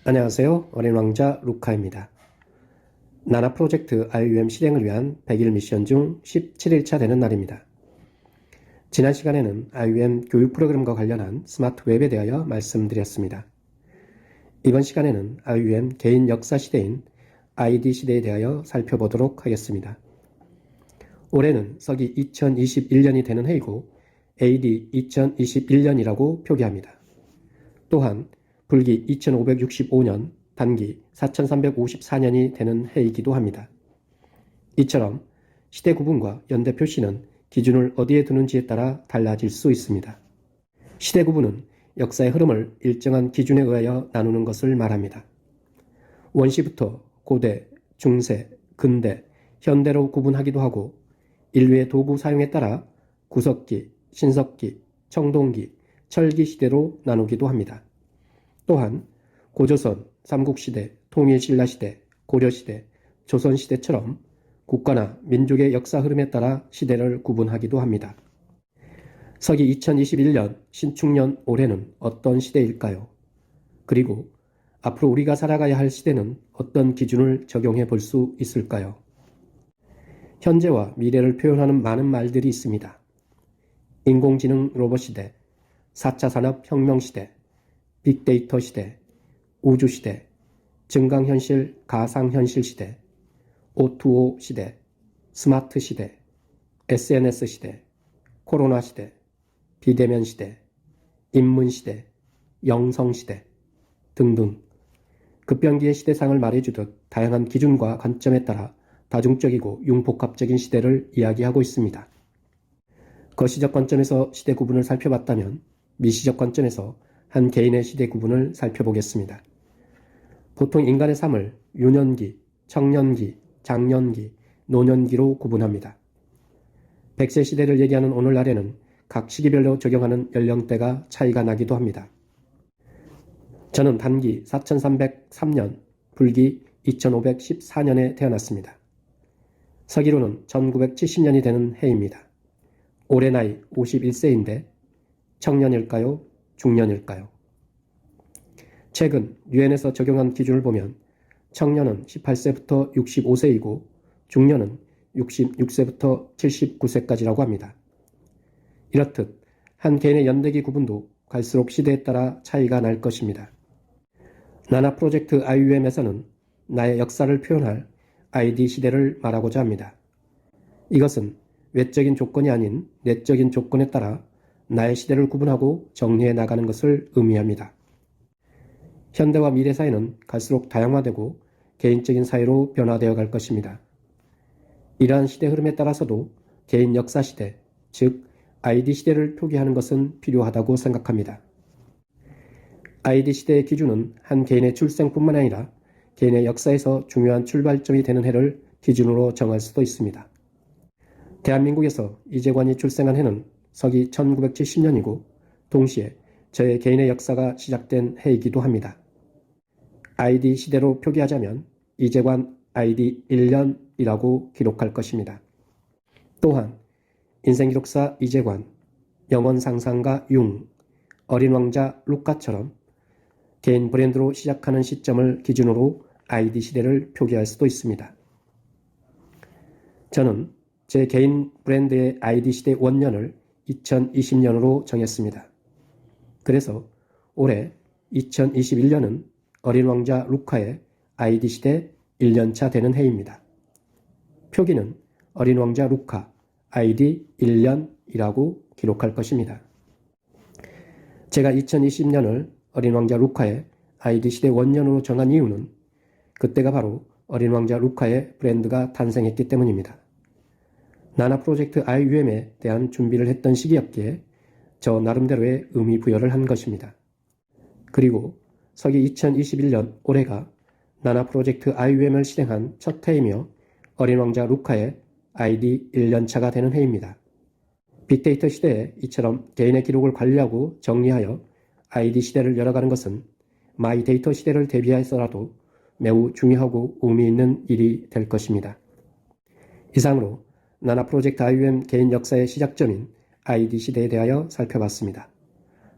안녕하세요. 어린 왕자 루카입니다. 나나 프로젝트 IUM 실행을 위한 100일 미션 중 17일차 되는 날입니다. 지난 시간에는 IUM 교육 프로그램과 관련한 스마트 웹에 대하여 말씀드렸습니다. 이번 시간에는 IUM 개인 역사 시대인 ID 시대에 대하여 살펴보도록 하겠습니다. 올해는 서기 2021년이 되는 해이고 AD 2021년이라고 표기합니다. 또한 불기 2565년, 단기 4354년이 되는 해이기도 합니다. 이처럼 시대 구분과 연대 표시는 기준을 어디에 두는지에 따라 달라질 수 있습니다. 시대 구분은 역사의 흐름을 일정한 기준에 의하여 나누는 것을 말합니다. 원시부터 고대, 중세, 근대, 현대로 구분하기도 하고 인류의 도구 사용에 따라 구석기, 신석기, 청동기, 철기 시대로 나누기도 합니다. 또한 고조선, 삼국시대, 통일신라시대, 고려시대, 조선시대처럼 국가나 민족의 역사 흐름에 따라 시대를 구분하기도 합니다. 서기 2021년 신축년 올해는 어떤 시대일까요? 그리고 앞으로 우리가 살아가야 할 시대는 어떤 기준을 적용해 볼 수 있을까요? 현재와 미래를 표현하는 많은 말들이 있습니다. 인공지능 로봇 시대, 4차 산업혁명 시대, 빅데이터 시대, 우주 시대, 증강현실, 가상현실 시대, O2O 시대, 스마트 시대, SNS 시대, 코로나 시대, 비대면 시대, 인문 시대, 영성 시대 등등 급변기의 시대상을 말해주듯 다양한 기준과 관점에 따라 다중적이고 융복합적인 시대를 이야기하고 있습니다. 거시적 관점에서 시대 구분을 살펴봤다면 미시적 관점에서 한 개인의 시대 구분을 살펴보겠습니다. 보통 인간의 삶을 유년기, 청년기, 장년기, 노년기로 구분합니다. 100세 시대를 얘기하는 오늘날에는 각 시기별로 적용하는 연령대가 차이가 나기도 합니다. 저는 단기 4303년, 불기 2514년에 태어났습니다. 서기로는 1970년이 되는 해입니다. 올해 나이 51세인데 청년일까요? 중년일까요? 최근 유엔에서 적용한 기준을 보면 청년은 18세부터 65세이고 중년은 66세부터 79세까지라고 합니다. 이렇듯 한 개인의 연대기 구분도 갈수록 시대에 따라 차이가 날 것입니다. 나나 프로젝트 IUM에서는 나의 역사를 표현할 ID 시대를 말하고자 합니다. 이것은 외적인 조건이 아닌 내적인 조건에 따라 나의 시대를 구분하고 정리해 나가는 것을 의미합니다. 현대와 미래 사회는 갈수록 다양화되고 개인적인 사회로 변화되어 갈 것입니다. 이러한 시대 흐름에 따라서도 개인 역사 시대, 즉 ID 시대를 표기하는 것은 필요하다고 생각합니다. ID 시대의 기준은 한 개인의 출생뿐만 아니라 개인의 역사에서 중요한 출발점이 되는 해를 기준으로 정할 수도 있습니다. 대한민국에서 이재관이 출생한 해는 서기 1970년이고 동시에 저의 개인의 역사가 시작된 해이기도 합니다. ID 시대로 표기하자면 이재관 ID 1년이라고 기록할 것입니다. 또한 인생기록사 이재관, 영원상상가 융, 어린 왕자 루카처럼 개인 브랜드로 시작하는 시점을 기준으로 ID 시대를 표기할 수도 있습니다. 저는 제 개인 브랜드의 ID 시대 원년을 2020년으로 정했습니다. 그래서 올해 2021년은 어린 왕자 루카의 ID 시대 1년차 되는 해입니다. 표기는 어린 왕자 루카 ID 1년이라고 기록할 것입니다. 제가 2020년을 어린 왕자 루카의 ID 시대 원년으로 정한 이유는 그때가 바로 어린 왕자 루카의 브랜드가 탄생했기 때문입니다. 나나 프로젝트 IUM에 대한 준비를 했던 시기였기에 저 나름대로의 의미 부여를 한 것입니다. 그리고 서기 2021년 올해가 나나 프로젝트 IUM을 실행한 첫 해이며 어린 왕자 루카의 ID 1년차가 되는 해입니다. 빅데이터 시대에 이처럼 개인의 기록을 관리하고 정리하여 ID 시대를 열어가는 것은 마이데이터 시대를 대비해서라도 매우 중요하고 의미 있는 일이 될 것입니다. 이상으로 나나 프로젝트 IUM 개인 역사의 시작점인 ID 시대에 대하여 살펴봤습니다.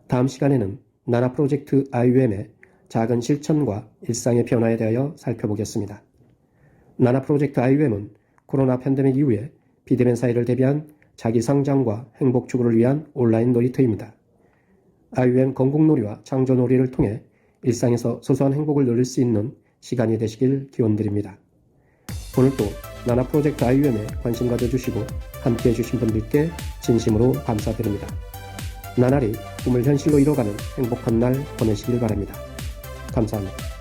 다음 시간에는 나나 프로젝트 IUM의 작은 실천과 일상의 변화에 대하여 살펴보겠습니다. 나나 프로젝트 IUM은 코로나 팬데믹 이후에 비대면 사회를 대비한 자기 성장과 행복 추구를 위한 온라인 놀이터입니다. IUM 건국놀이와 창조놀이를 통해 일상에서 소소한 행복을 누릴 수 있는 시간이 되시길 기원드립니다. 오늘도 나나 프로젝트 IUM에 관심 가져주시고 함께해 주신 분들께 진심으로 감사드립니다. 나날이 꿈을 현실로 이뤄가는 행복한 날 보내시길 바랍니다. 감사합니다.